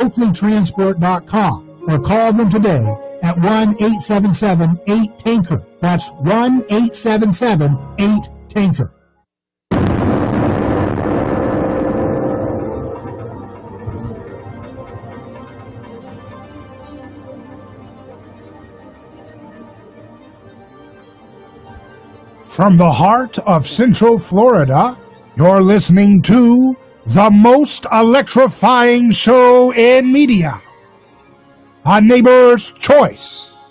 OakleyTransport.com or call them today at 1-877-8-TANKER. That's 1-877-8-TANKER. From the heart of Central Florida, you're listening to the most electrifying show in media, A Neighbor's Choice.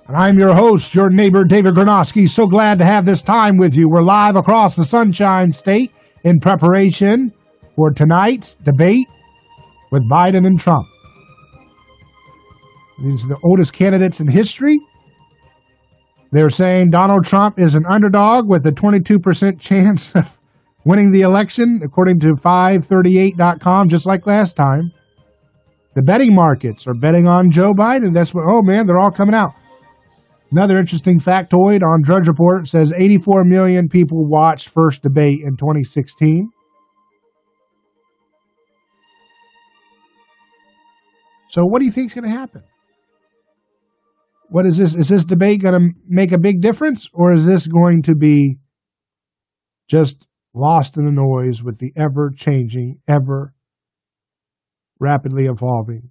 And I'm your host, your neighbor, David Gronowski. So glad to have this time with you. We're live across the Sunshine State in preparation for tonight's debate with Biden and Trump. These are the oldest candidates in history. They're saying Donald Trump is an underdog with a 22% chance of winning the election, according to 538.com, just like last time. The betting markets are betting on Joe Biden. That's what, oh man, they're all coming out. Another interesting factoid on Drudge Report says 84 million people watched first debate in 2016. So what do you think is going to happen? What is this? Is this debate going to make a big difference, or is this going to be just lost in the noise with the ever-changing, ever-rapidly evolving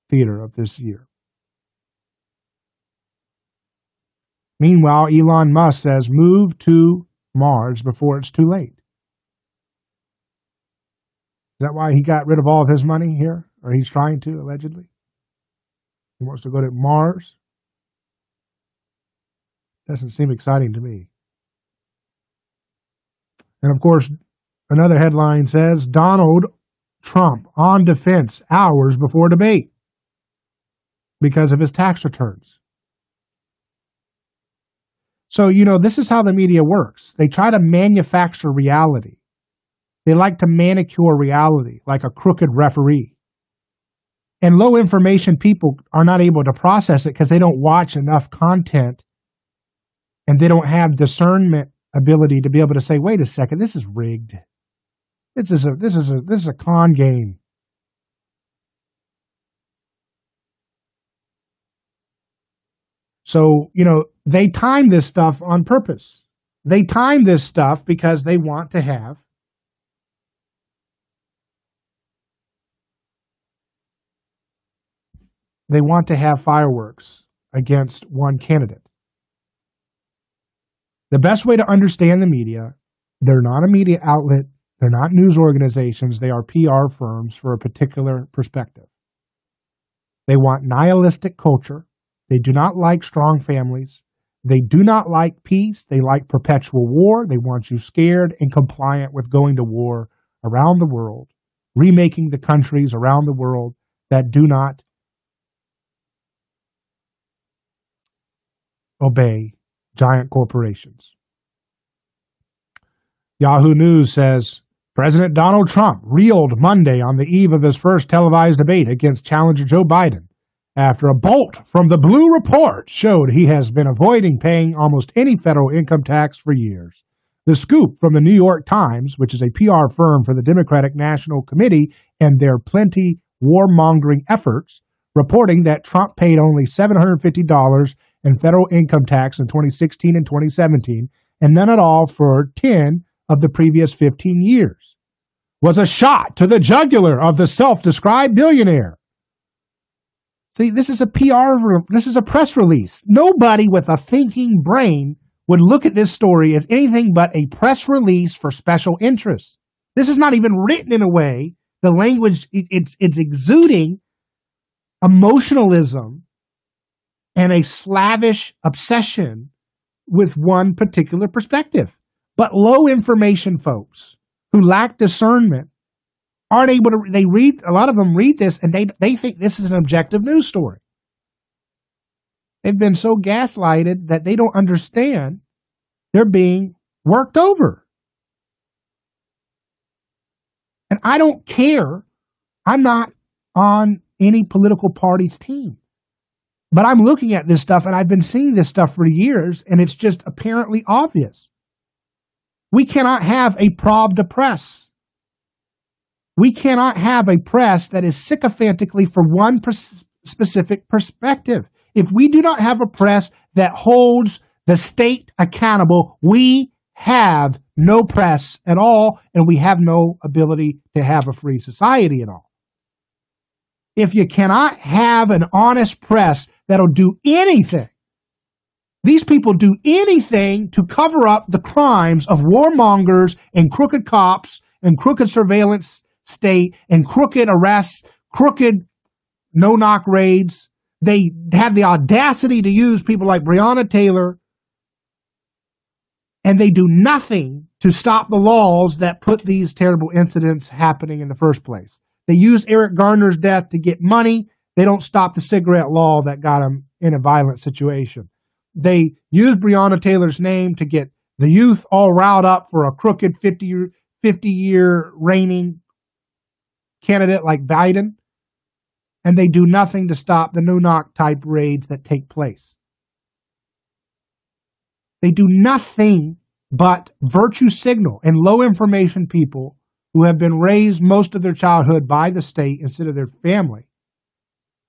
theater of this year? Meanwhile, Elon Musk says, move to Mars before it's too late. Is that why he got rid of all of his money here? Or he's trying to, allegedly? He wants to go to Mars? Doesn't seem exciting to me. And of course, another headline says, Donald Trump on defense hours before debate because of his tax returns. So, this is how the media works. They try to manufacture reality. They like to manicure reality like a crooked referee. And low information people are not able to process it because they don't watch enough content. And they don't have discernment ability to be able to say, wait a second, this is rigged. This is a con game. So, they time this stuff on purpose. They time this stuff because they want to have fireworks against one candidate. The best way to understand the media, they're not a media outlet, they're not news organizations, they are PR firms for a particular perspective. They want nihilistic culture. They do not like strong families. They do not like peace. They like perpetual war. They want you scared and compliant with going to war around the world, remaking the countries around the world that do not obey giant corporations. Yahoo News says, President Donald Trump reeled Monday on the eve of his first televised debate against challenger Joe Biden after a bolt from the Blue Report showed he has been avoiding paying almost any federal income tax for years. The scoop from the New York Times, which is a PR firm for the Democratic National Committee and their plenty warmongering efforts, reporting that Trump paid only $750 in federal income tax in 2016 and 2017, and none at all for 10 of the previous 15 years, was a shot to the jugular of the self-described billionaire. See, this is a press release. Nobody with a thinking brain would look at this story as anything but a press release for special interests. This is not even written in a way, the language, it's exuding emotionalism and a slavish obsession with one particular perspective. But low information folks who lack discernment aren't able to, a lot of them read this and they think this is an objective news story. They've been so gaslighted that they don't understand they're being worked over. And I don't care. I'm not on any political party's team. But I'm looking at this stuff, and I've been seeing this stuff for years, and it's just apparently obvious. We cannot have a Pravda press. We cannot have a press that is sycophantically for one specific perspective. If we do not have a press that holds the state accountable, we have no press at all, and we have no ability to have a free society at all. If you cannot have an honest press that'll do anything, these people do anything to cover up the crimes of warmongers and crooked cops and crooked surveillance state and crooked arrests, crooked no-knock raids. They have the audacity to use people like Breonna Taylor, and they do nothing to stop the laws that put these terrible incidents happening in the first place. They use Eric Garner's death to get money. They don't stop the cigarette law that got him in a violent situation. They use Breonna Taylor's name to get the youth all riled up for a crooked 50-year reigning candidate like Biden. And they do nothing to stop the no-knock type raids that take place. They do nothing but virtue signal, and low information people who have been raised most of their childhood by the state instead of their family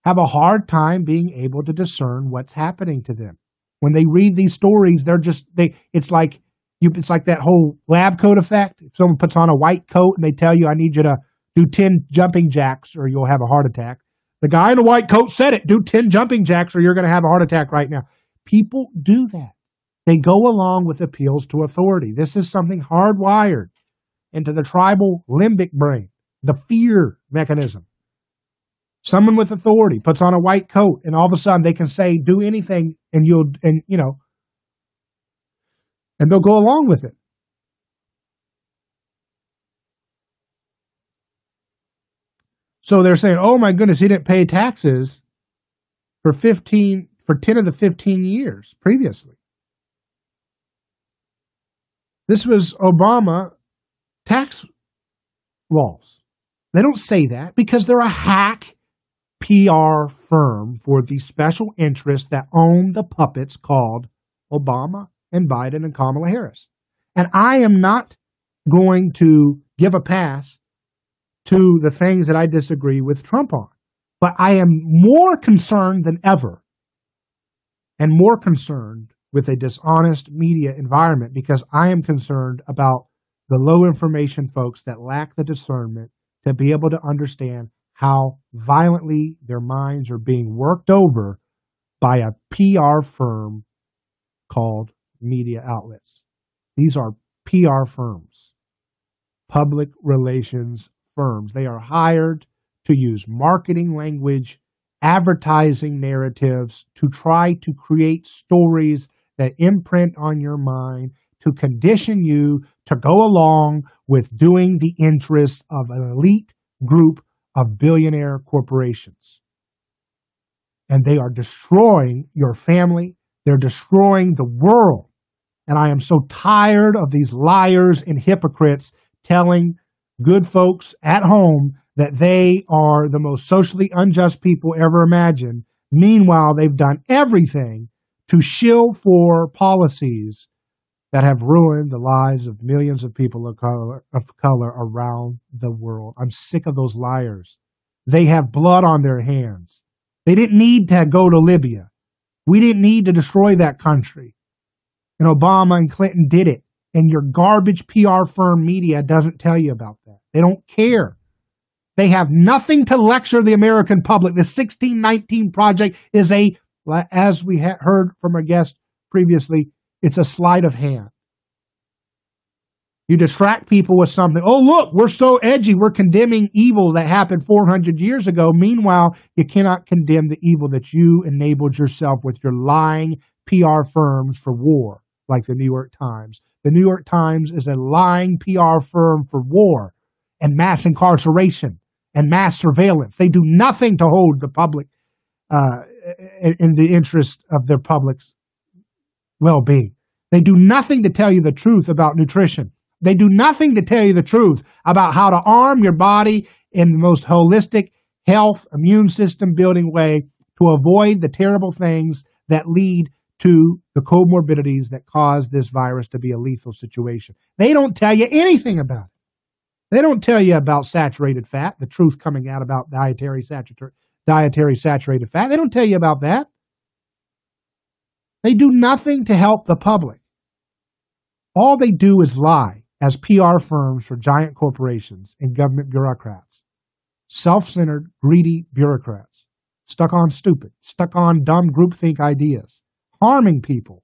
have a hard time being able to discern what's happening to them. When they read these stories, it's like that whole lab coat effect. If someone puts on a white coat and they tell you, I need you to do 10 jumping jacks or you'll have a heart attack. The guy in the white coat said it, do 10 jumping jacks or you're going to have a heart attack right now. People do that. They go along with appeals to authority. This is something hardwired into the tribal limbic brain, the fear mechanism. Someone with authority puts on a white coat and all of a sudden they can say, do anything and they'll go along with it. So they're saying, oh my goodness, he didn't pay taxes for 10 of the 15 years previously. This was Obama tax laws. They don't say that because they're a hack PR firm for the special interests that own the puppets called Obama and Biden and Kamala Harris. And I am not going to give a pass to the things that I disagree with Trump on. But I am more concerned than ever and more concerned with a dishonest media environment because I am concerned about the low information folks that lack the discernment to be able to understand how violently their minds are being worked over by a PR firm called media outlets. These are PR firms, public relations firms. They are hired to use marketing language, advertising narratives to try to create stories that imprint on your mind, to condition you to go along with doing the interests of an elite group of billionaire corporations. And they are destroying your family. They're destroying the world. And I am so tired of these liars and hypocrites telling good folks at home that they are the most socially unjust people ever imagined. Meanwhile, they've done everything to shill for policies that have ruined the lives of millions of people of color around the world. I'm sick of those liars. They have blood on their hands. They didn't need to go to Libya. We didn't need to destroy that country. And Obama and Clinton did it. And your garbage PR firm media doesn't tell you about that. They don't care. They have nothing to lecture the American public. The 1619 Project is as we heard from our guest previously, it's a sleight of hand. You distract people with something. Oh, look, we're so edgy. We're condemning evil that happened 400 years ago. Meanwhile, you cannot condemn the evil that you enabled yourself with your lying PR firms for war, like the New York Times. The New York Times is a lying PR firm for war and mass incarceration and mass surveillance. They do nothing to hold the public in the interest of their public's well-being. They do nothing to tell you the truth about nutrition. They do nothing to tell you the truth about how to arm your body in the most holistic health, immune system building way to avoid the terrible things that lead to the comorbidities that cause this virus to be a lethal situation. They don't tell you anything about it. They don't tell you about saturated fat, the truth coming out about dietary saturated fat. They don't tell you about that. They do nothing to help the public. All they do is lie as PR firms for giant corporations and government bureaucrats. Self-centered, greedy bureaucrats, stuck on dumb groupthink ideas, harming people.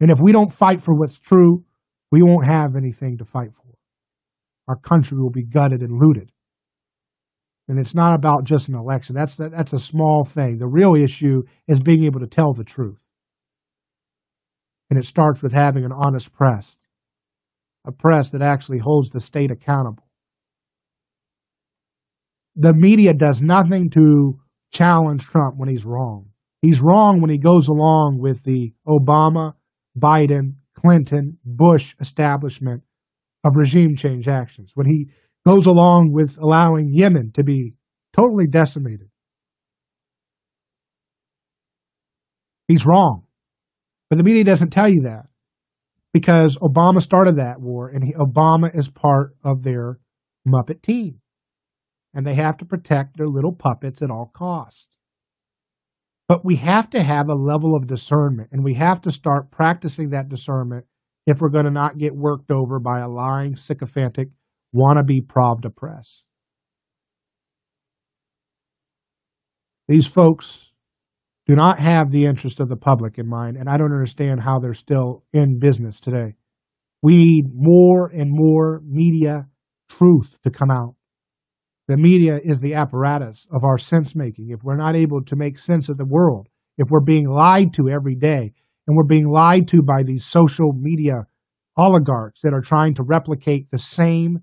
And if we don't fight for what's true, we won't have anything to fight for. Our country will be gutted and looted. And it's not about just an election. That's a small thing. The real issue is being able to tell the truth. And it starts with having an honest press, a press that actually holds the state accountable. The media does nothing to challenge Trump when he's wrong. He's wrong when he goes along with the Obama, Biden, Clinton, Bush establishment of regime change actions, when he goes along with allowing Yemen to be totally decimated. He's wrong. But the media doesn't tell you that because Obama started that war, and Obama is part of their Muppet team. And they have to protect their little puppets at all costs. But we have to have a level of discernment, and we have to start practicing that discernment if we're going to not get worked over by a lying, sycophantic, wannabe Pravda press. These folks do not have the interest of the public in mind, and I don't understand how they're still in business today. We need more and more media truth to come out. The media is the apparatus of our sense-making. If we're not able to make sense of the world, if we're being lied to every day, and we're being lied to by these social media oligarchs that are trying to replicate the same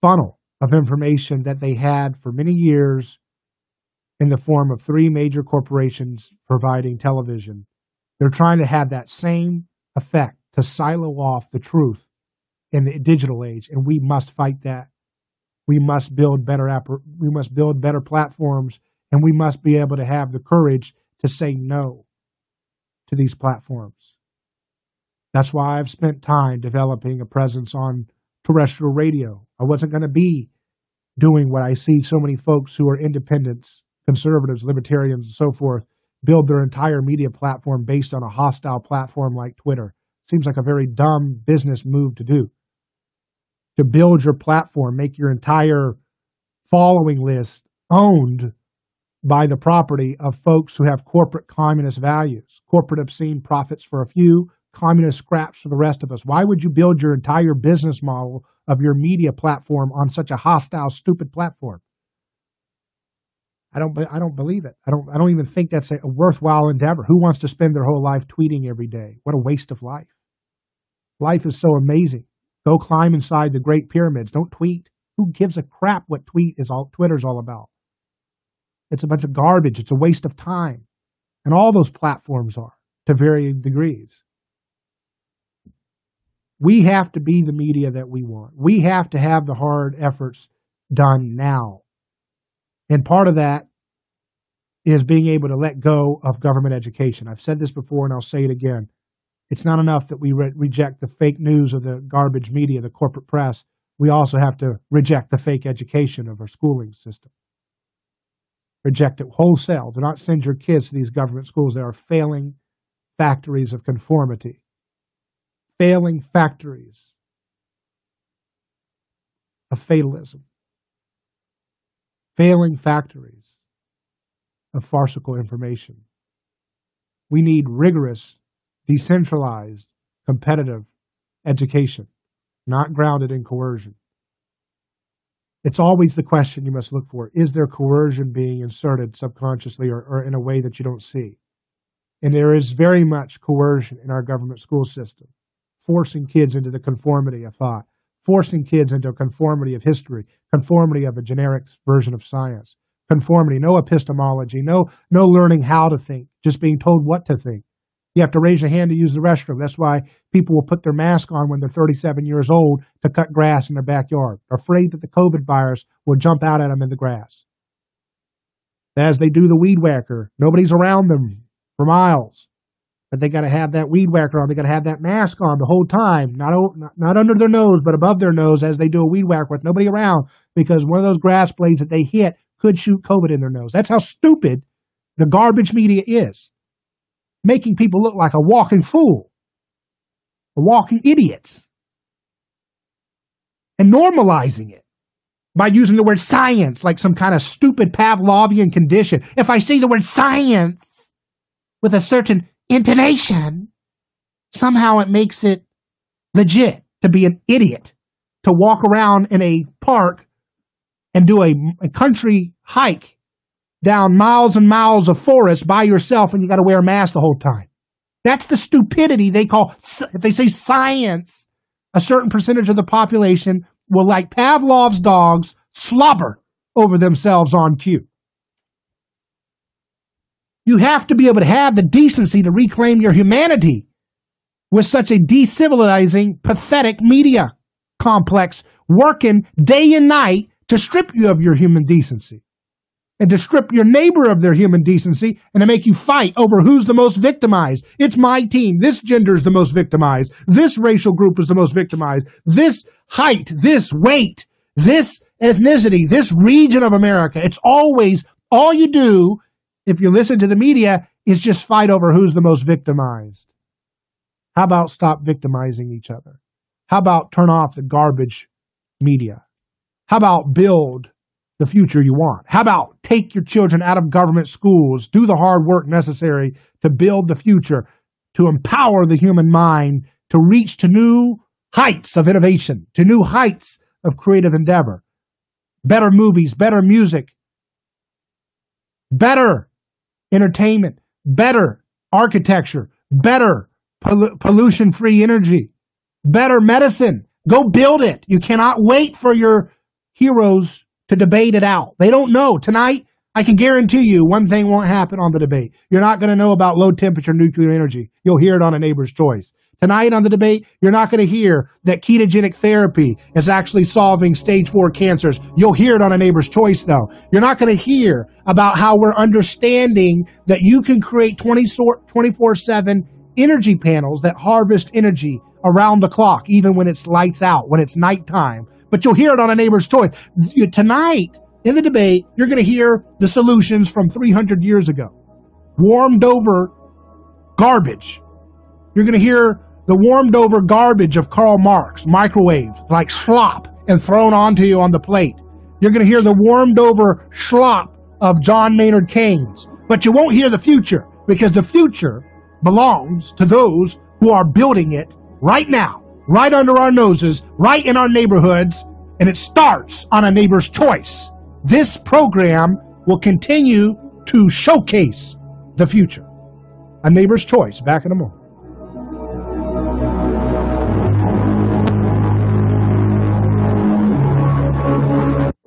funnel of information that they had for many years in the form of three major corporations providing television. They're trying to have that same effect to silo off the truth in the digital age, and we must fight that. We must build better platforms, and we must be able to have the courage to say no to these platforms. That's why I've spent time developing a presence on terrestrial radio. I wasn't going to be doing what I see so many folks who are independents, conservatives, libertarians, and so forth, build their entire media platform based on a hostile platform like Twitter. Seems like a very dumb business move to do. To build your platform, make your entire following list owned by the property of folks who have corporate communist values, corporate obscene profits for a few, communist scraps for the rest of us. Why would you build your entire business model of your media platform on such a hostile, stupid platform? I don't believe it. I don't even think that's a worthwhile endeavor. Who wants to spend their whole life tweeting every day? What a waste of life. Life is so amazing. Go climb inside the Great Pyramids. Don't tweet. Who gives a crap what Twitter's all about? It's a bunch of garbage. It's a waste of time. And all those platforms are, to varying degrees. We have to be the media that we want. We have to have the hard efforts done now. And part of that is being able to let go of government education. I've said this before, and I'll say it again. It's not enough that we reject the fake news of the garbage media, the corporate press. We also have to reject the fake education of our schooling system. Reject it wholesale. Do not send your kids to these government schools. They are failing factories of conformity. Failing factories of fatalism. Failing factories of farcical information. We need rigorous, decentralized, competitive education, not grounded in coercion. It's always the question you must look for. Is there coercion being inserted subconsciously or in a way that you don't see? And there is very much coercion in our government school system, forcing kids into the conformity of thought, forcing kids into a conformity of history, conformity of a generic version of science, conformity, no epistemology, no learning how to think, just being told what to think. You have to raise your hand to use the restroom. That's why people will put their mask on when they're 37 years old to cut grass in their backyard. They're afraid that the COVID virus will jump out at them in the grass. As they do the weed whacker, nobody's around them for miles. But they got to have that weed whacker on. They got to have that mask on the whole time, not under their nose, but above their nose as they do a weed whacker with nobody around, because one of those grass blades that they hit could shoot COVID in their nose. That's how stupid the garbage media is, making people look like a walking fool, a walking idiots, and normalizing it by using the word science like some kind of stupid Pavlovian condition. If I say the word science with a certain intonation, somehow it makes it legit to be an idiot, to walk around in a park and do a country hike down miles and miles of forest by yourself, and you got to wear a mask the whole time. That's the stupidity they call, if they say science, a certain percentage of the population will, like Pavlov's dogs, slobber over themselves on cue. You have to be able to have the decency to reclaim your humanity with such a decivilizing, pathetic media complex working day and night to strip you of your human decency and to strip your neighbor of their human decency and to make you fight over who's the most victimized. It's my team. This gender is the most victimized. This racial group is the most victimized. This height, this weight, this ethnicity, this region of America. It's always, all you do, if you listen to the media, is just fight over who's the most victimized. How about stop victimizing each other? How about turn off the garbage media? How about build the future you want? How about take your children out of government schools, do the hard work necessary to build the future, to empower the human mind, to reach to new heights of innovation, to new heights of creative endeavor. Better movies, better music, better entertainment, better architecture, better pollution-free energy, better medicine. Go build it. You cannot wait for your heroes to debate it out. They don't know. Tonight, I can guarantee you one thing won't happen on the debate. You're not going to know about low-temperature nuclear energy. You'll hear it on A Neighbor's Choice. Tonight on the debate, you're not going to hear that ketogenic therapy is actually solving stage 4 cancers. You'll hear it on A Neighbor's Choice, though. You're not going to hear about how we're understanding that you can create 24/7 energy panels that harvest energy around the clock, even when it's lights out, when it's nighttime. But you'll hear it on A Neighbor's Choice. Tonight, in the debate, you're going to hear the solutions from 300 years ago. Warmed over garbage. You're going to hear the warmed over garbage of Karl Marx, microwaved like slop and thrown onto you on the plate. You're going to hear the warmed over slop of John Maynard Keynes. But you won't hear the future, because the future belongs to those who are building it right now, right under our noses, right in our neighborhoods, and it starts on A Neighbor's Choice. This program will continue to showcase the future. A Neighbor's Choice, back in a moment.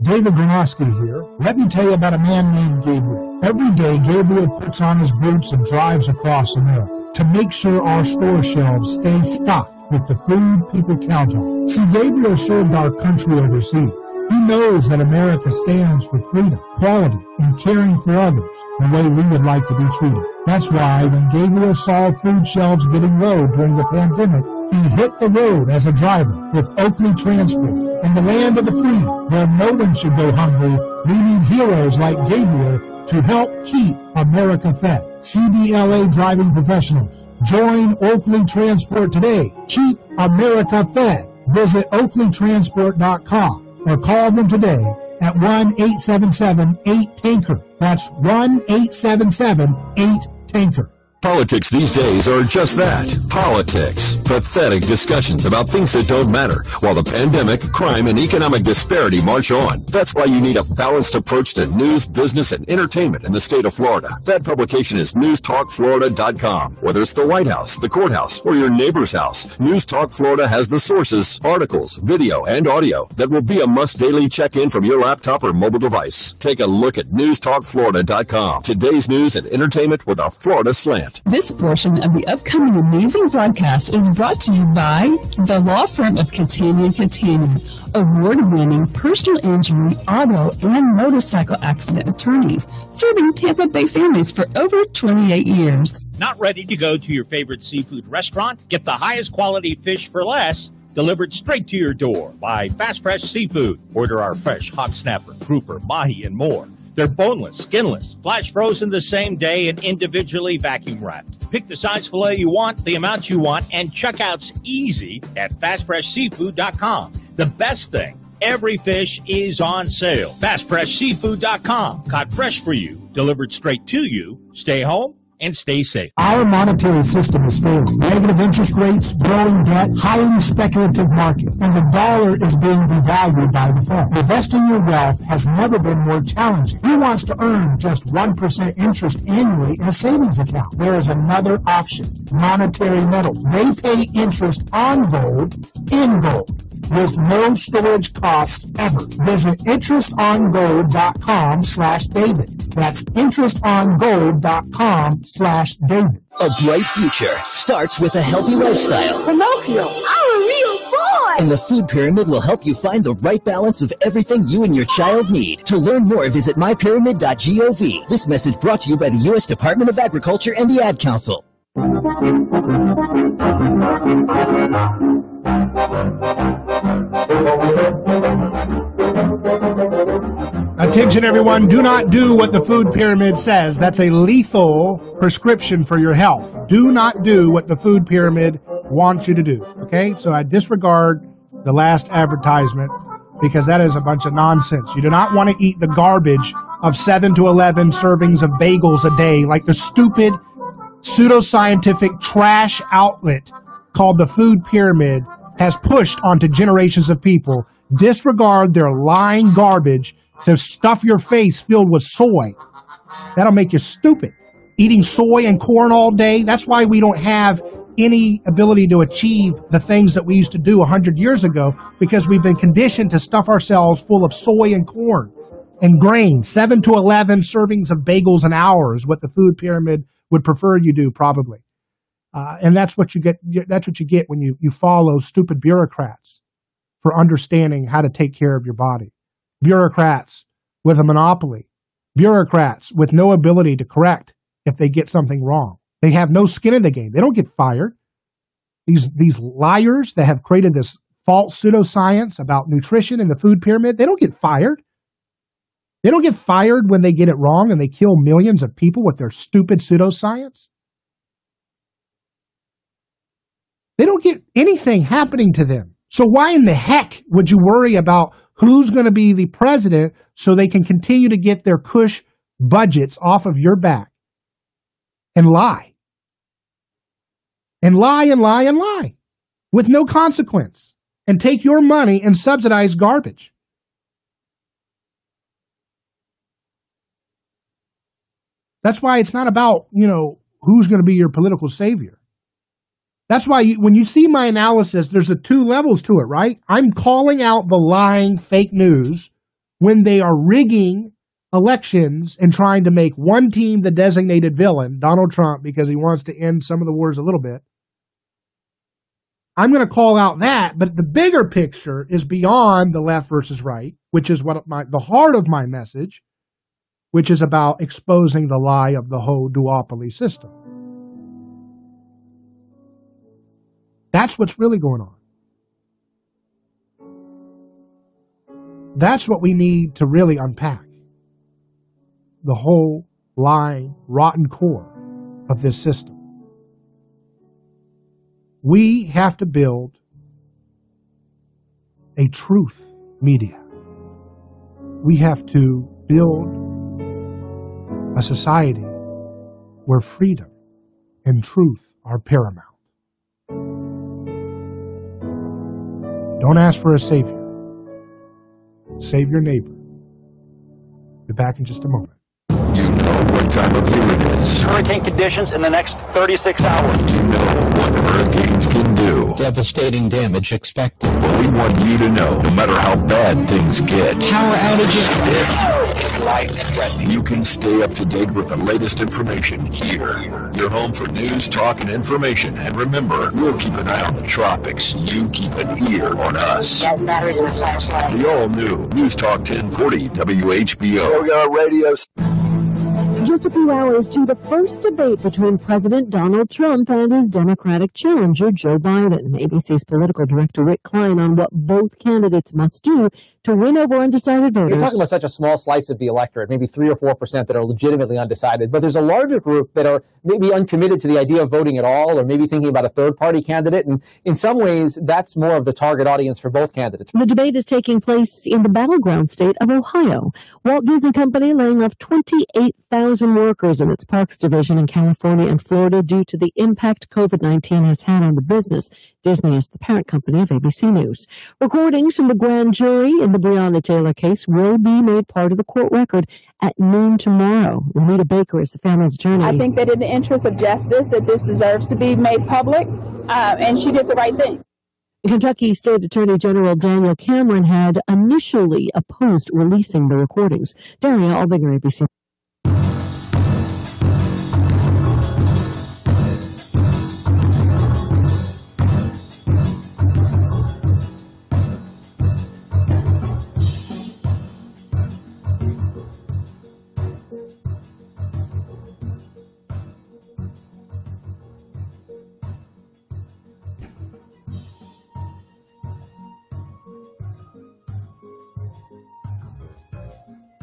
David Gronowski here. Let me tell you about a man named Gabriel. Every day, Gabriel puts on his boots and drives across America to make sure our store shelves stay stocked with the food people count on. See, Gabriel served our country overseas. He knows that America stands for freedom, quality, and caring for others the way we would like to be treated. That's why when Gabriel saw food shelves getting low during the pandemic, he hit the road as a driver with Oakley Transport. In the land of the free, where no one should go hungry, we need heroes like Gabriel to help keep America fed. CDLA driving professionals. Join Oakley Transport today. Keep America fed. Visit oakleytransport.com or call them today at 1-877-8-TANKER. That's 1-877-8-TANKER. Politics these days are just that, politics. Pathetic discussions about things that don't matter, while the pandemic, crime, and economic disparity march on. That's why you need a balanced approach to news, business, and entertainment in the state of Florida. That publication is newstalkflorida.com. Whether it's the White House, the courthouse, or your neighbor's house, News Talk Florida has the sources, articles, video, and audio that will be a must daily check-in from your laptop or mobile device. Take a look at newstalkflorida.com. Today's news and entertainment with a Florida slant. that. This portion of the upcoming amazing broadcast is brought to you by the law firm of Catania & Catania, award-winning personal injury, auto, and motorcycle accident attorneys, serving Tampa Bay families for over 28 years. Not ready to go to your favorite seafood restaurant? Get the highest quality fish for less, delivered straight to your door by Fast Fresh Seafood. Order our fresh hot snapper, grouper, mahi, and more. They're boneless, skinless, flash frozen the same day, and individually vacuum wrapped. Pick the size filet you want, the amount you want, and checkout's easy at fastfreshseafood.com. The best thing, every fish is on sale. Fastfreshseafood.com. Caught fresh for you, delivered straight to you. Stay home and stay safe. Our monetary system is failing. Negative interest rates, growing debt, highly speculative market, and the dollar is being devalued by the Fed. Investing your wealth has never been more challenging. Who wants to earn just 1% interest annually in a savings account? There is another option, monetary metals. They pay interest on gold, in gold, with no storage costs ever. Visit interestongold.com/David. That's interestongold.com/David. A bright future starts with a healthy lifestyle. Pinocchio, I'm a real boy! And the Food Pyramid will help you find the right balance of everything you and your child need. To learn more, visit mypyramid.gov. This message brought to you by the U.S. Department of Agriculture and the Ad Council. Attention everyone, do not do what the food pyramid says. That's a lethal prescription for your health. Do not do what the food pyramid wants you to do, okay? So I disregard the last advertisement because that is a bunch of nonsense. You do not want to eat the garbage of 7 to 11 servings of bagels a day like the stupid pseudoscientific trash outlet called the food pyramid has pushed onto generations of people. Disregard their lying garbage to stuff your face filled with soy. That'll make you stupid. Eating soy and corn all day, that's why we don't have any ability to achieve the things that we used to do 100 years ago, because we've been conditioned to stuff ourselves full of soy and corn and grain. 7 to 11 servings of bagels an hour is what the food pyramid would prefer you do, probably. And that's what you get. That's what you get when you follow stupid bureaucrats for understanding how to take care of your body. Bureaucrats with a monopoly. Bureaucrats with no ability to correct if they get something wrong. They have no skin in the game. They don't get fired. These liars that have created this false pseudoscience about nutrition in the food pyramid, they don't get fired. They don't get fired when they get it wrong and they kill millions of people with their stupid pseudoscience. They don't get anything happening to them. So why in the heck would you worry about who's going to be the president so they can continue to get their cush budgets off of your back and lie? And lie and lie and lie with no consequence and take your money and subsidize garbage. That's why it's not about, who's going to be your political savior. That's why when you see my analysis, there's 2 levels to it, right? I'm calling out the lying fake news when they are rigging elections and trying to make one team the designated villain, Donald Trump, because he wants to end some of the wars a little bit. I'm going to call out that, but the bigger picture is beyond the left versus right, which is what the heart of my message, which is about exposing the lie of the whole duopoly system. That's what's really going on. That's what we need to really unpack. The whole lying, rotten core of this system. We have to build a truth media. We have to build a society where freedom and truth are paramount. Don't ask for a savior. Save your neighbor. Be back in just a moment. You know what time of year it is? Hurricane conditions in the next 36 hours. Do you know what hurricanes can do? Devastating damage expected. Well, we want you to know, no matter how bad things get, Power outages. This is life-threatening. you can stay up to date with the latest information here. Your home for news, talk, and information. And remember, we'll keep an eye on the tropics. You keep an ear on us. Got batteries in the flashlight. The all-new News Talk 1040 WHBO. Radio. Just a few hours to the first debate between President Donald Trump and his Democratic challenger, Joe Biden. ABC's political director Rick Klein on what both candidates must do to win over undecided voters. You're talking about such a small slice of the electorate, maybe 3 or 4% that are legitimately undecided, but there's a larger group that are maybe uncommitted to the idea of voting at all, or maybe thinking about a third-party candidate, and in some ways, that's more of the target audience for both candidates. The debate is taking place in the battleground state of Ohio. Walt Disney Company laying off 28,000 workers in its parks division in California and Florida due to the impact COVID-19 has had on the business. Disney is the parent company of ABC News. Recordings from the grand jury in the Breonna Taylor case will be made part of the court record at noon tomorrow. Lenita Baker is the family's attorney. I think that in the interest of justice, that this deserves to be made public, and she did the right thing. Kentucky State Attorney General Daniel Cameron had initially opposed releasing the recordings. Daria Albinger, ABC.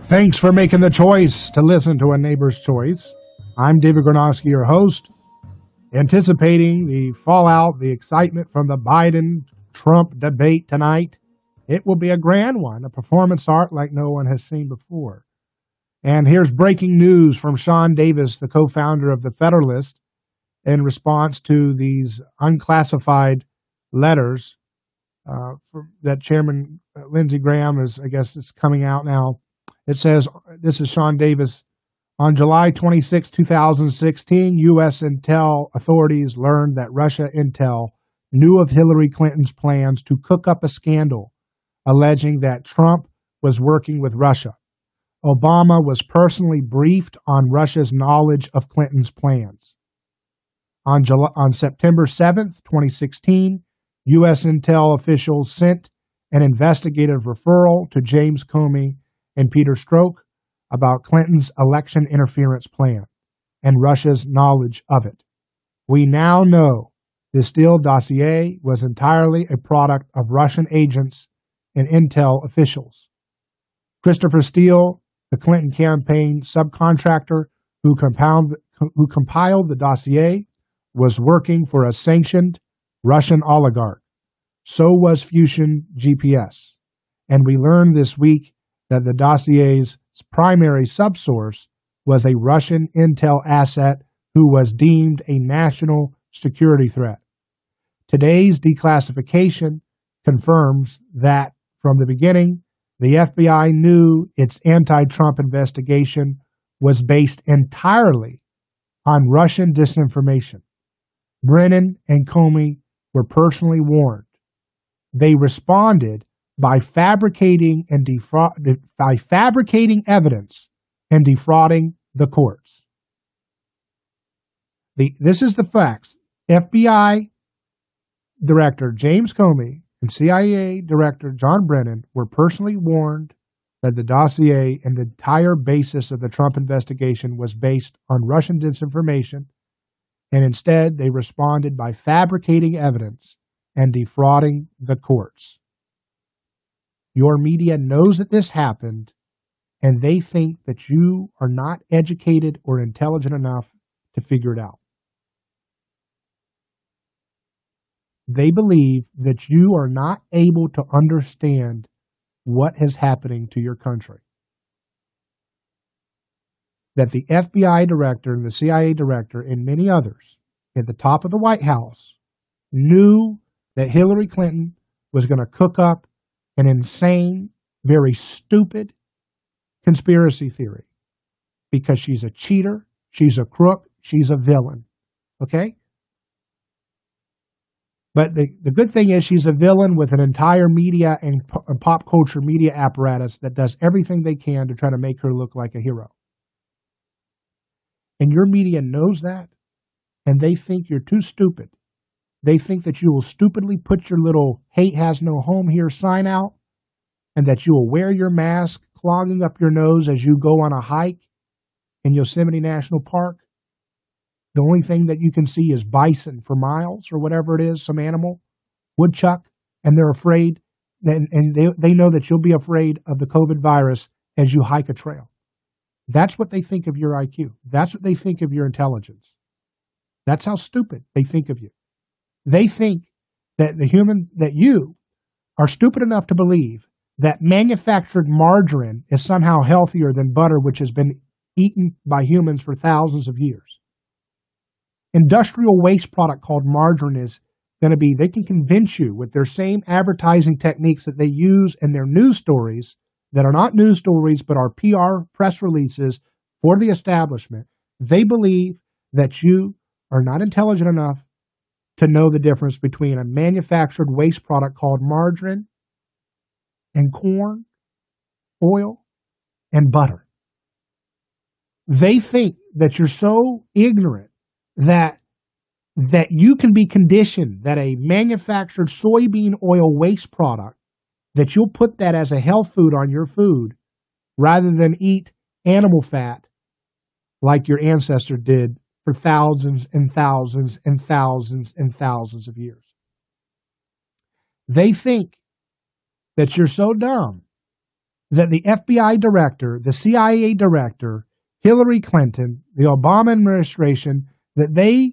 Thanks for making the choice to listen to A Neighbor's Choice. I'm David Gronowski, your host, anticipating the fallout, the excitement from the Biden-Trump debate tonight. It will be a grand one, a performance art like no one has seen before. And here's breaking news from Sean Davis, the co-founder of The Federalist, in response to these unclassified letters that Chairman Lindsey Graham is coming out now. It says, this is Sean Davis, on July 26, 2016, U.S. intel authorities learned that Russia intel knew of Hillary Clinton's plans to cook up a scandal, alleging that Trump was working with Russia. Obama was personally briefed on Russia's knowledge of Clinton's plans. On September 7, 2016, U.S. intel officials sent an investigative referral to James Comey and Peter Strzok about Clinton's election interference plan and Russia's knowledge of it. We now know the Steele dossier was entirely a product of Russian agents and intel officials. Christopher Steele, the Clinton campaign subcontractor who compiled the dossier, was working for a sanctioned Russian oligarch. So was Fusion GPS. And we learned this week that the dossier's primary subsource was a Russian intel asset who was deemed a national security threat. Today's declassification confirms that from the beginning, the FBI knew its anti-Trump investigation was based entirely on Russian disinformation. Brennan and Comey were personally warned. They responded by fabricating evidence and defrauding the courts. This is the facts. FBI Director James Comey and CIA Director John Brennan were personally warned that the dossier and the entire basis of the Trump investigation was based on Russian disinformation, and instead they responded by fabricating evidence and defrauding the courts. Your media knows that this happened, and they think that you are not educated or intelligent enough to figure it out. They believe that you are not able to understand what is happening to your country. That the FBI director and the CIA director and many others at the top of the White House knew that Hillary Clinton was going to cook up an insane, very stupid conspiracy theory because she's a cheater, she's a crook, she's a villain. Okay? But the good thing is she's a villain with an entire media and pop culture media apparatus that does everything they can to try to make her look like a hero. And your media knows that, and they think you're too stupid. They think that you will stupidly put your little "hate has no home here" sign out, and that you will wear your mask, clogging up your nose as you go on a hike in Yosemite National Park. The only thing that you can see is bison for miles, or whatever it is, some animal, woodchuck, and they're afraid, and they know that you'll be afraid of the COVID virus as you hike a trail. That's what they think of your IQ. That's what they think of your intelligence. That's how stupid they think of you. They think that that you are stupid enough to believe that manufactured margarine is somehow healthier than butter, which has been eaten by humans for thousands of years. Industrial waste product called margarine is going to be, they can convince you with their same advertising techniques that they use in their news stories that are not news stories but are PR press releases for the establishment. They believe that you are not intelligent enough to know the difference between a manufactured waste product called margarine and corn, oil, and butter. They think that you're so ignorant that you can be conditioned that a manufactured soybean oil waste product, that you'll put that as a health food on your food rather than eat animal fat like your ancestor did for thousands and thousands and thousands and thousands of years. They think that you're so dumb that the FBI director, the CIA director, Hillary Clinton, the Obama administration, that they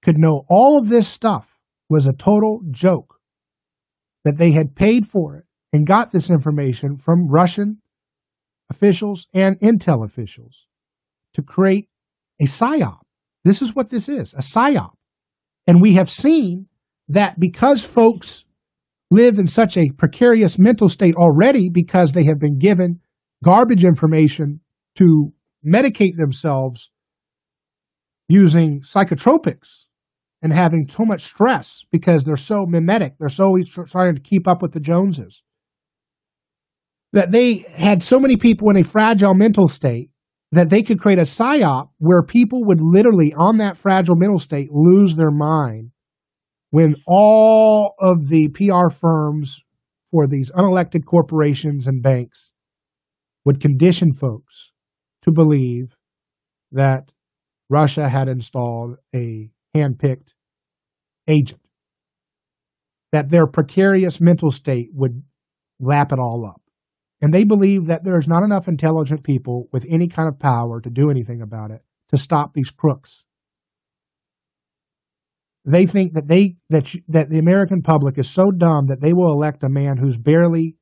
could know all of this stuff was a total joke, that they had paid for it and got this information from Russian officials and intel officials to create a psyop. This is what this is, a psyop. And we have seen that because folks live in such a precarious mental state already because they have been given garbage information to medicate themselves using psychotropics and having so much stress because they're so mimetic, they're so trying to keep up with the Joneses, that they had so many people in a fragile mental state that they could create a psyop where people would literally, on that fragile mental state, lose their mind when all of the PR firms for these unelected corporations and banks would condition folks to believe that Russia had installed a hand-picked agent, that their precarious mental state would lap it all up. And they believe that there's not enough intelligent people with any kind of power to do anything about it, to stop these crooks. They think that that the American public is so dumb that they will elect a man who's barely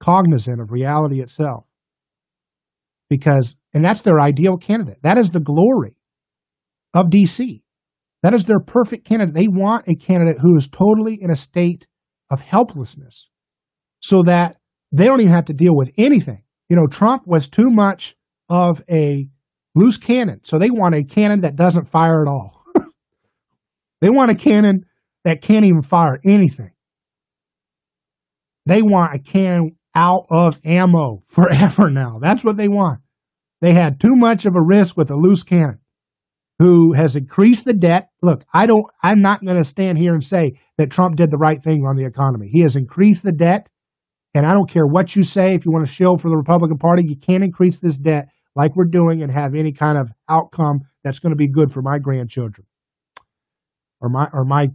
cognizant of reality itself. And that's their ideal candidate. That is the glory of DC. That is their perfect candidate. They want a candidate who is totally in a state of helplessness so that they don't even have to deal with anything. You know, Trump was too much of a loose cannon, so they want a cannon that doesn't fire at all. They want a cannon that can't even fire anything. They want a cannon out of ammo forever now. That's what they want. They had too much of a risk with a loose cannon who has increased the debt. Look, I'm not going to stand here and say that Trump did the right thing on the economy. He has increased the debt, and I don't care what you say. If you want to shill for the Republican Party, you can't increase this debt like we're doing and have any kind of outcome that's going to be good for my grandchildren or my,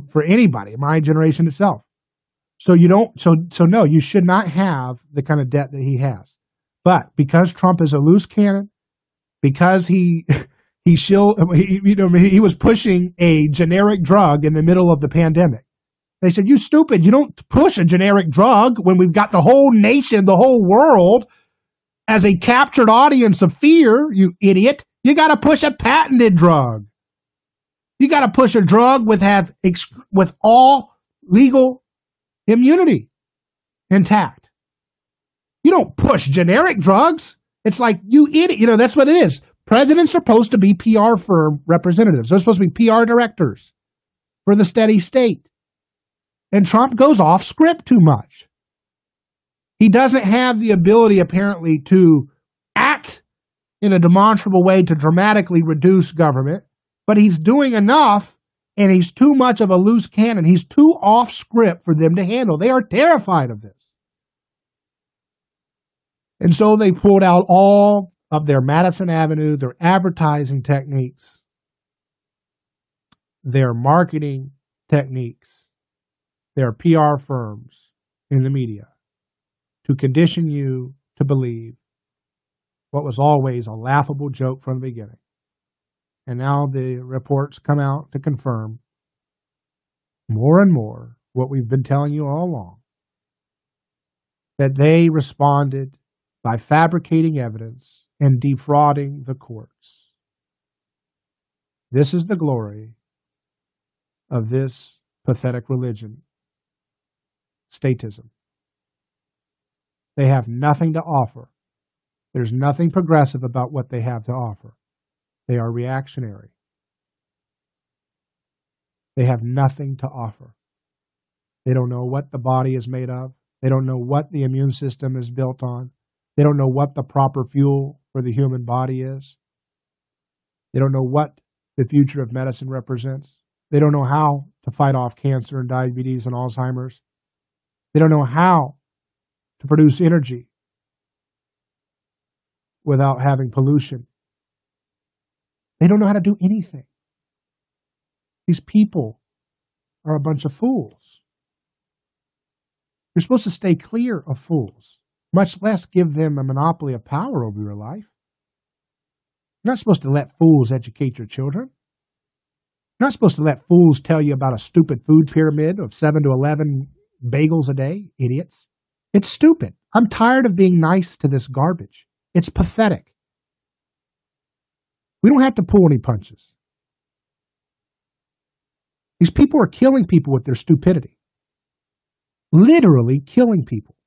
for anybody, my generation itself. So no, you should not have the kind of debt that he has. But because Trump is a loose cannon, because he was pushing a generic drug in the middle of the pandemic. They said, "You stupid, you don't push a generic drug when we've got the whole nation, the whole world as a captured audience of fear, you idiot. You got to push a patented drug. You got to push a drug with all legal immunity intact. You don't push generic drugs. It's like, you idiot. You know, that's what it is. Presidents are supposed to be PR firm representatives. They're supposed to be PR directors for the steady state. And Trump goes off script too much. He doesn't have the ability, apparently, to act in a demonstrable way to dramatically reduce government, but he's doing enough, and he's too much of a loose cannon. He's too off script for them to handle. They are terrified of this. And so they pulled out all of their Madison Avenue, their advertising techniques, their marketing techniques, their PR firms in the media to condition you to believe what was always a laughable joke from the beginning. And now the reports come out to confirm more and more what we've been telling you all along, that they responded by fabricating evidence and defrauding the courts. This is the glory of this pathetic religion, statism. They have nothing to offer. There's nothing progressive about what they have to offer. They are reactionary. They have nothing to offer. They don't know what the body is made of. They don't know what the immune system is built on. They don't know what the proper fuel for the human body is. They don't know what the future of medicine represents. They don't know how to fight off cancer and diabetes and Alzheimer's. They don't know how to produce energy without having pollution. They don't know how to do anything. These people are a bunch of fools. You're supposed to stay clear of fools, much less give them a monopoly of power over your life. You're not supposed to let fools educate your children. You're not supposed to let fools tell you about a stupid food pyramid of 7 to 11 bagels a day, idiots. It's stupid. I'm tired of being nice to this garbage. It's pathetic. We don't have to pull any punches. These people are killing people with their stupidity. Literally killing people.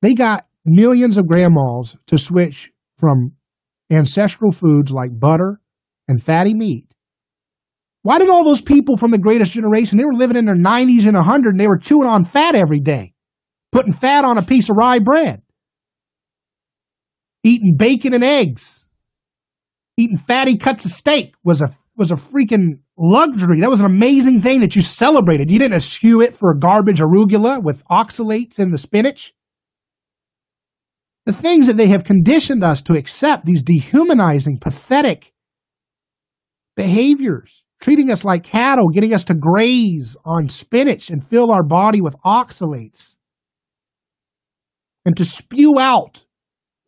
They got millions of grandmas to switch from ancestral foods like butter and fatty meat. Why did all those people from the greatest generation, they were living in their 90s and 100 and they were chewing on fat every day, putting fat on a piece of rye bread, eating bacon and eggs, eating fatty cuts of steak was a freaking luxury. That was an amazing thing that you celebrated. You didn't eschew it for garbage arugula with oxalates in the spinach. The things that they have conditioned us to accept, these dehumanizing, pathetic behaviors, treating us like cattle, getting us to graze on spinach and fill our body with oxalates, and to spew out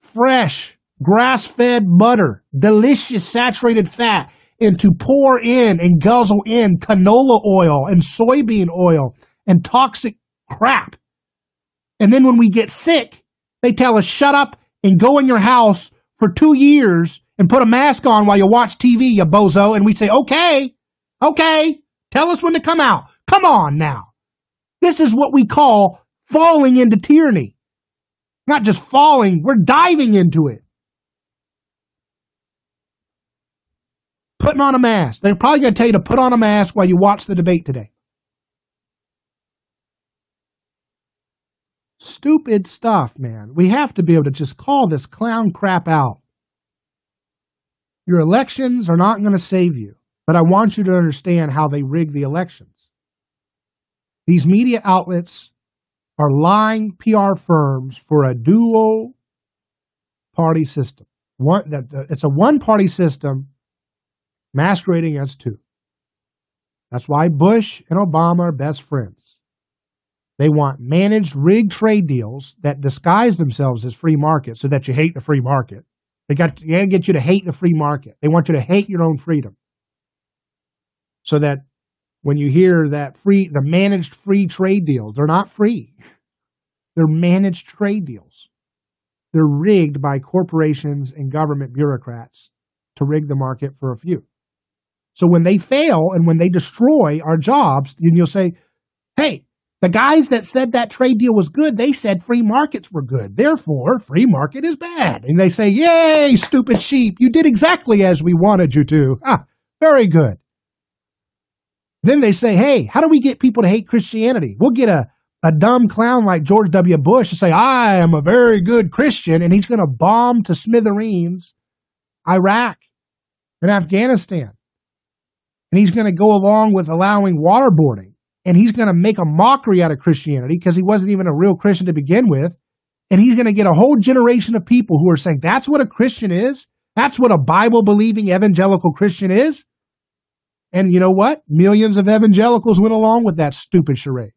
fresh, grass-fed butter, delicious saturated fat, and to pour in and guzzle in canola oil and soybean oil and toxic crap. And then when we get sick, they tell us, shut up and go in your house for 2 years and put a mask on while you watch TV, you bozo. And we say, okay, tell us when to come out. Come on now. This is what we call falling into tyranny. Not just falling, we're diving into it. Putting on a mask. They're probably going to tell you to put on a mask while you watch the debate today. Stupid stuff, man. We have to be able to just call this clown crap out. Your elections are not going to save you, but I want you to understand how they rig the elections. These media outlets are lying PR firms for a dual-party system. It's a one-party system masquerading as two. That's why Bush and Obama are best friends. They want managed, rigged trade deals that disguise themselves as free market so that you hate the free market. They got to get you to hate the free market. They want you to hate your own freedom. So that when you hear that the managed free trade deals, they're not free. They're managed trade deals. They're rigged by corporations and government bureaucrats to rig the market for a few. So when they fail and when they destroy our jobs, then you'll say, hey, The guys that said that trade deal was good, they said free markets were good. Therefore, free market is bad. And they say, yay, stupid sheep, you did exactly as we wanted you to. Ah, very good. Then they say, hey, how do we get people to hate Christianity? We'll get a dumb clown like George W. Bush to say, I am a very good Christian, and he's going to bomb to smithereens Iraq and Afghanistan. And he's going to go along with allowing waterboarding. And he's going to make a mockery out of Christianity because he wasn't even a real Christian to begin with. And he's going to get a whole generation of people who are saying, that's what a Christian is? That's what a Bible-believing evangelical Christian is? And you know what? Millions of evangelicals went along with that stupid charade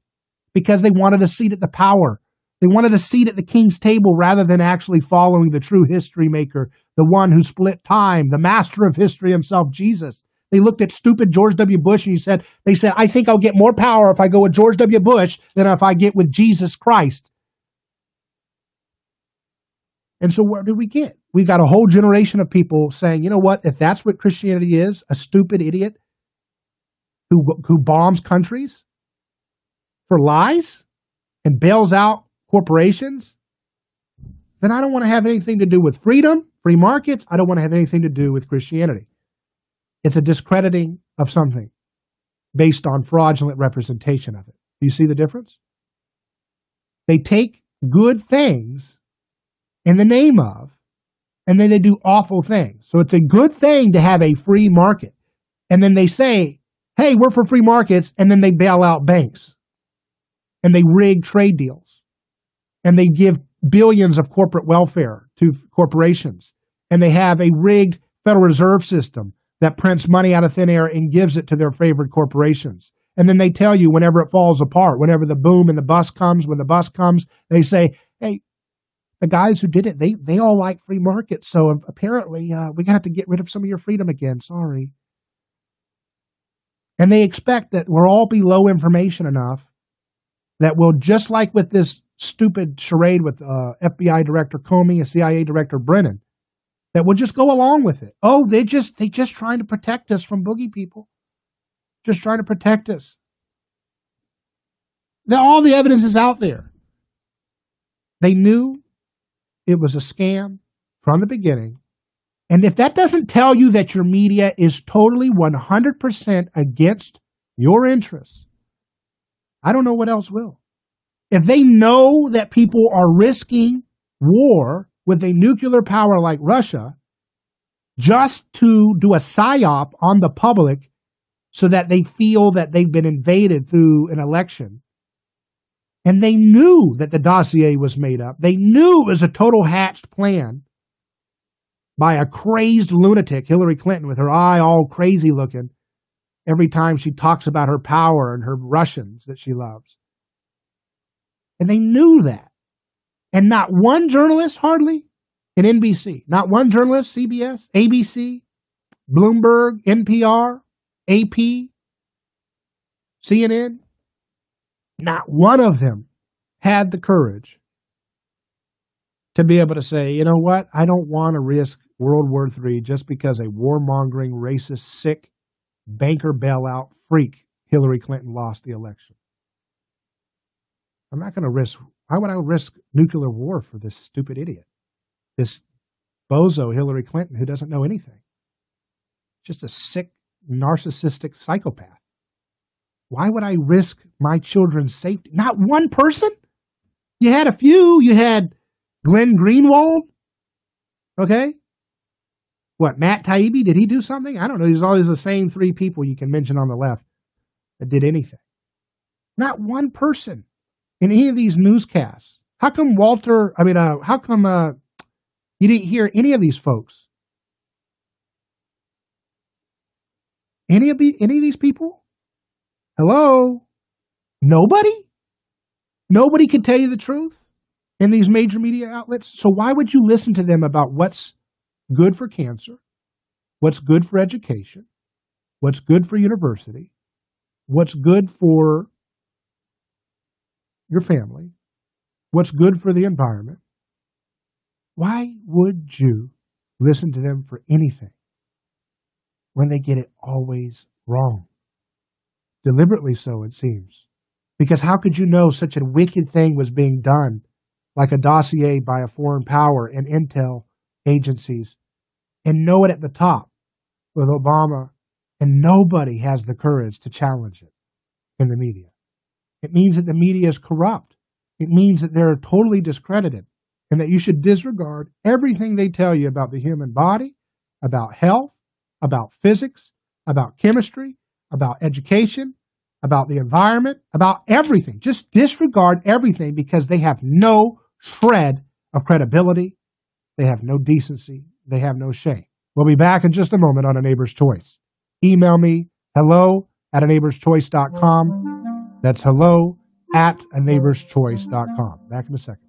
because they wanted a seat at the power. They wanted a seat at the king's table rather than actually following the true history maker, the one who split time, the master of history himself, Jesus. They looked at stupid George W. Bush and they said, I think I'll get more power if I go with George W. Bush than if I get with Jesus Christ. And so what did we get? We got a whole generation of people saying, you know what, if that's what Christianity is, a stupid idiot who bombs countries for lies and bails out corporations, then I don't want to have anything to do with freedom, free markets. I don't want to have anything to do with Christianity. It's a discrediting of something based on fraudulent representation of it. Do you see the difference? They take good things in the name of, and then they do awful things. So it's a good thing to have a free market. And then they say, hey, we're for free markets, and then they bail out banks. And they rig trade deals. And they give billions of corporate welfare to corporations. And they have a rigged Federal Reserve System that prints money out of thin air and gives it to their favorite corporations. And then they tell you whenever it falls apart, whenever the boom and the bust comes, when the bust comes, they say, hey, the guys who did it, they all like free markets. So apparently we're going to have to get rid of some of your freedom again. Sorry. And they expect that we'll all be low information enough that we'll, just like with this stupid charade with FBI Director Comey and CIA Director Brennan, that we'll just go along with it. Oh, they just trying to protect us from boogie people. Just trying to protect us. Now, all the evidence is out there. They knew it was a scam from the beginning. And if that doesn't tell you that your media is totally 100% against your interests, I don't know what else will. If they know that people are risking war with a nuclear power like Russia just to do a psyop on the public so that they feel that they've been invaded through an election, and they knew that the dossier was made up, they knew it was a total hatched plan by a crazed lunatic, Hillary Clinton, with her eye all crazy looking every time she talks about her power and her Russians that she loves. And they knew that. And not one journalist, hardly, in NBC, not one journalist, CBS, ABC, Bloomberg, NPR, AP, CNN, not one of them had the courage to be able to say, you know what, I don't want to risk World War III just because a warmongering, racist, sick, banker bailout freak Hillary Clinton lost the election. I'm not going to risk. Why would I risk nuclear war for this stupid idiot? This bozo Hillary Clinton who doesn't know anything. Just a sick, narcissistic psychopath. Why would I risk my children's safety? Not one person? You had a few. You had Glenn Greenwald. Okay? What, Matt Taibbi? Did he do something? I don't know. There's always the same three people you can mention on the left that did anything. Not one person in any of these newscasts. How come you didn't hear any of these folks? Any of these people? Hello? Nobody? Nobody can tell you the truth in these major media outlets. So why would you listen to them about what's good for cancer, what's good for education, what's good for university, what's good for your family, what's good for the environment? Why would you listen to them for anything when they get it always wrong? Deliberately so, it seems. Because how could you know such a wicked thing was being done, like a dossier by a foreign power and intel agencies, and know it at the top with Obama, and nobody has the courage to challenge it in the media? It means that the media is corrupt. It means that they're totally discredited, and that you should disregard everything they tell you about the human body, about health, about physics, about chemistry, about education, about the environment, about everything. Just disregard everything because they have no shred of credibility. They have no decency. They have no shame. We'll be back in just a moment on A Neighbor's Choice. Email me, hello@aneighborschoice.com. That's hello@aneighborschoice.com. Back in a second.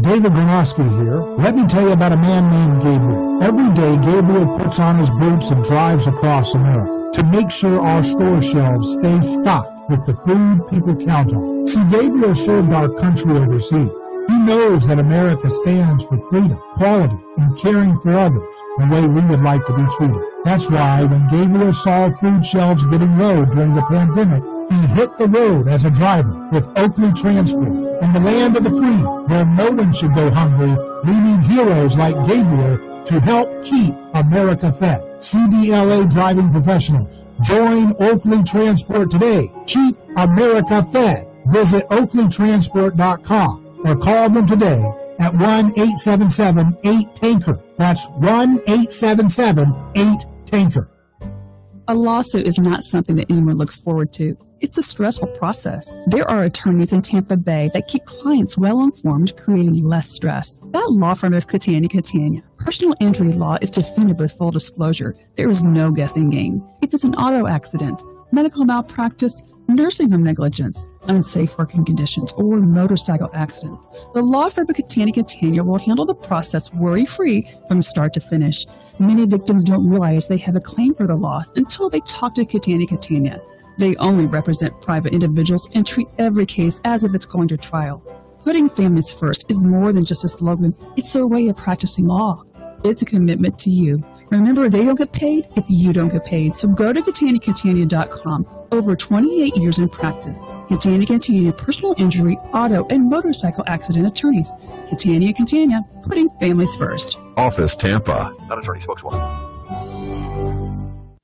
David Gronowski here. Let me tell you about a man named Gabriel. Every day, Gabriel puts on his boots and drives across America to make sure our store shelves stay stocked with the food people count on. See, Gabriel served our country overseas. He knows that America stands for freedom, quality, and caring for others the way we would like to be treated. That's why when Gabriel saw food shelves getting low during the pandemic, he hit the road as a driver with Oakley Transport. In the land of the free, where no one should go hungry, we need heroes like Gabriel to help keep America fed. CDLA driving professionals. Join Oakley Transport today. Keep America fed. Visit oakleytransport.com or call them today at 1-877-8-TANKER. That's 1-877-8-TANKER. A lawsuit is not something that anyone looks forward to. It's a stressful process. There are attorneys in Tampa Bay that keep clients well informed, creating less stress. That law firm is Catania. Personal injury law is definitive with full disclosure. There is no guessing game. If it's an auto accident, medical malpractice, nursing home negligence, unsafe working conditions, or motorcycle accidents, the law firm of Catania will handle the process worry-free from start to finish. Many victims don't realize they have a claim for the loss until they talk to Catania. They only represent private individuals and treat every case as if it's going to trial. Putting families first is more than just a slogan. It's their way of practicing law. It's a commitment to you. Remember, they don't get paid if you don't get paid. So go to Catania.com. Over 28 years in practice. Catania, personal injury, auto, and motorcycle accident attorneys. Catania, putting families first. Office Tampa. Not attorney spokeswoman.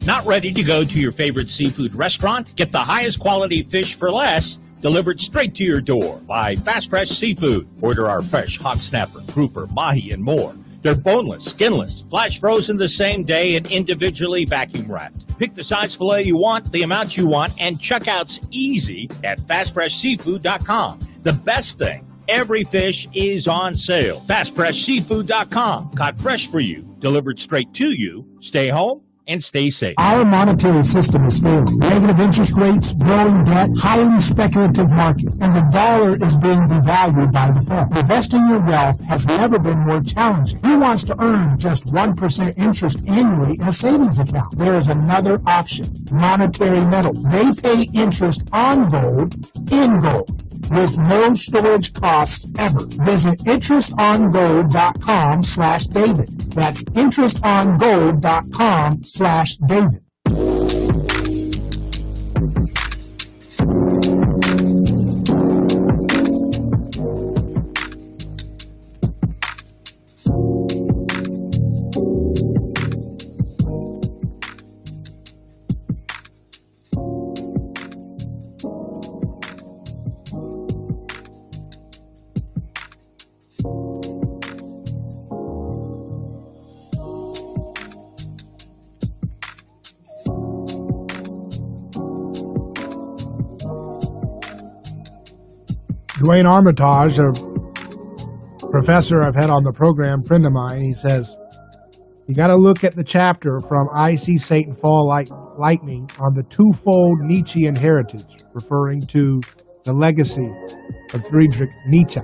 Not ready to go to your favorite seafood restaurant? Get the highest quality fish for less, delivered straight to your door by Fast Fresh Seafood. Order our fresh hog snapper, grouper, mahi, and more. They're boneless, skinless, flash frozen the same day, and individually vacuum wrapped. Pick the size filet you want, the amount you want, and checkout's easy at fastfreshseafood.com. The best thing, every fish is on sale. Fastfreshseafood.com. Caught fresh for you, delivered straight to you. Stay home and stay safe. Our monetary system is failing. Negative interest rates, growing debt, highly speculative market, and the dollar is being devalued by the Fed. Investing your wealth has never been more challenging. Who wants to earn just 1% interest annually in a savings account? There is another option, monetary metals. They pay interest on gold, in gold, with no storage costs ever. Visit interestongold.com/David. That's interestongold.com/David. Dwayne Armitage, a professor I've had on the program, friend of mine, he says, you got to look at the chapter from I See Satan Fall Like Lightning on the twofold Nietzschean heritage, referring to the legacy of Friedrich Nietzsche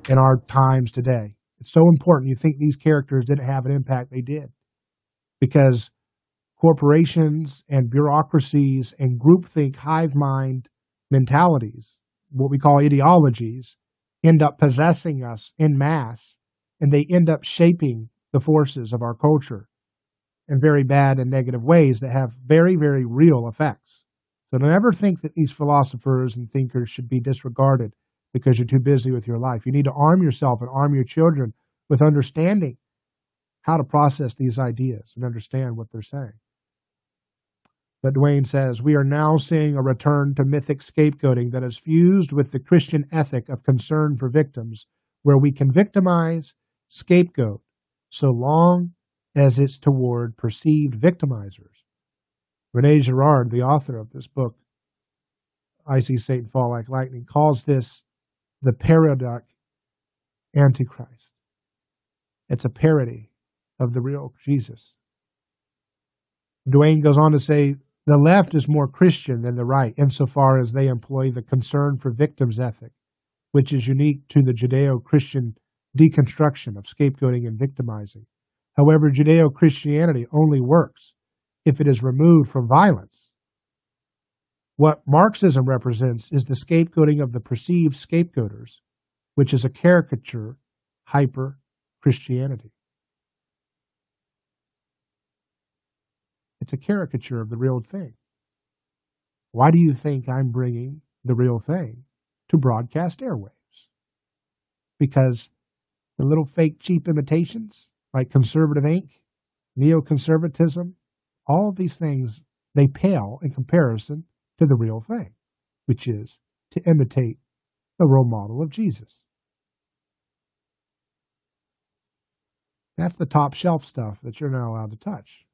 in our times today. It's so important. You think these characters didn't have an impact? They did. Because corporations and bureaucracies and groupthink hive mind mentalities, what we call ideologies, end up possessing us en masse, and they end up shaping the forces of our culture. in very bad and negative ways that have very, very real effects. So don't ever think that these philosophers and thinkers should be disregarded because you're too busy with your life. You need to arm yourself and arm your children with understanding how to process these ideas and understand what they're saying. But Dwayne says, we are now seeing a return to mythic scapegoating that is fused with the Christian ethic of concern for victims, where we can victimize, scapegoat, so long as it's toward perceived victimizers. Rene Girard, the author of this book, I See Satan Fall Like Lightning, calls this the parodic Antichrist. It's a parody of the real Jesus. Dwayne goes on to say, the left is more Christian than the right insofar as they employ the concern for victims ethic, which is unique to the Judeo-Christian deconstruction of scapegoating and victimizing. However, Judeo-Christianity only works if it is removed from violence. What Marxism represents is the scapegoating of the perceived scapegoaters, which is a caricature hyper-Christianity. It's a caricature of the real thing. Why do you think I'm bringing the real thing to broadcast airwaves? Because the little fake cheap imitations like Conservative Inc., neoconservatism, all of these things, they pale in comparison to the real thing, which is to imitate the role model of Jesus. That's the top shelf stuff that you're not allowed to touch,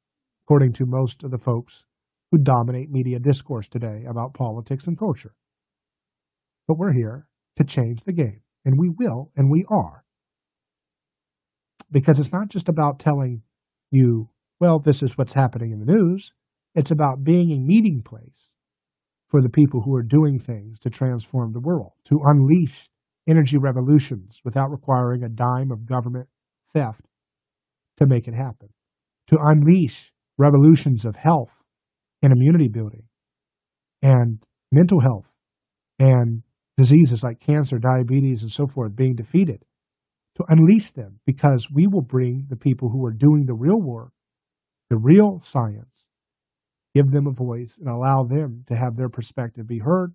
according to most of the folks who dominate media discourse today about politics and culture. But we're here to change the game, and we will, and we are. Because it's not just about telling you, well, this is what's happening in the news. It's about being a meeting place for the people who are doing things to transform the world, to unleash energy revolutions without requiring a dime of government theft to make it happen, to unleash revolutions of health and immunity building and mental health and diseases like cancer, diabetes, and so forth being defeated, to unleash them, because we will bring the people who are doing the real work, the real science, give them a voice and allow them to have their perspective be heard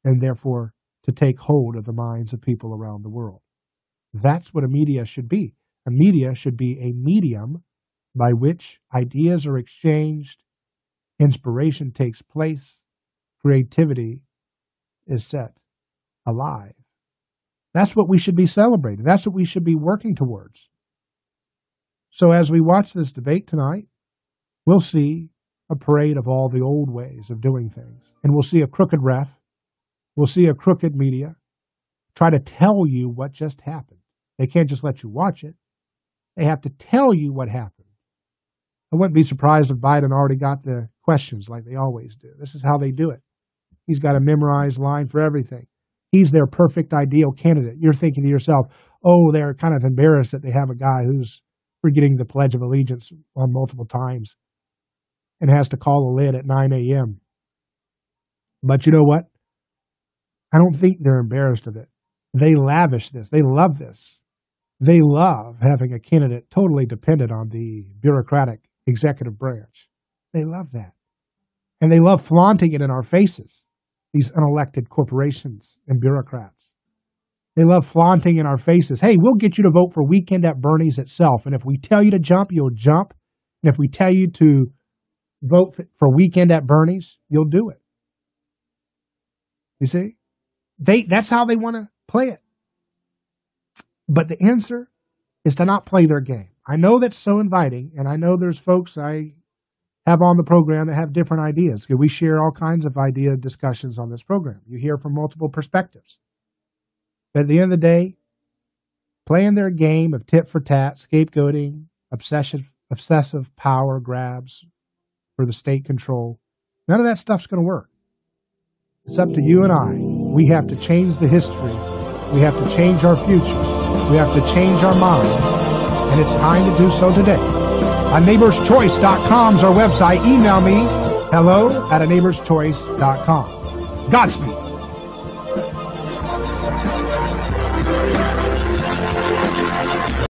and therefore to take hold of the minds of people around the world. That's what a media should be. A media should be a medium by which ideas are exchanged, inspiration takes place, creativity is set alive. That's what we should be celebrating. That's what we should be working towards. So as we watch this debate tonight, we'll see a parade of all the old ways of doing things. And we'll see a crooked ref. We'll see a crooked media try to tell you what just happened. They can't just let you watch it. They have to tell you what happened. I wouldn't be surprised if Biden already got the questions like they always do. This is how they do it. He's got a memorized line for everything. He's their perfect, ideal candidate. You're thinking to yourself, oh, they're kind of embarrassed that they have a guy who's forgetting the Pledge of Allegiance on multiple times and has to call a lid at 9 a.m. But you know what? I don't think they're embarrassed of it. They lavish this. They love this. They love having a candidate totally dependent on the bureaucratic executive branch. They love that. And they love flaunting it in our faces, these unelected corporations and bureaucrats. They love flaunting in our faces, hey, we'll get you to vote for Weekend at Bernie's itself. And if we tell you to jump, you'll jump. And if we tell you to vote for Weekend at Bernie's, you'll do it. You see? That's how they want to play it. But the answer is to not play their game. I know that's so inviting, and I know there's folks I have on the program that have different ideas. We share all kinds of idea discussions on this program. You hear from multiple perspectives. But at the end of the day, playing their game of tit for tat, scapegoating, obsessive power grabs for the state control, none of that stuff's going to work. It's up to you and I. We have to change the history. We have to change our future. We have to change our minds. And it's time to do so today. neighborschoice.com is our website. Email me, hello@neighborschoice.com. Godspeed.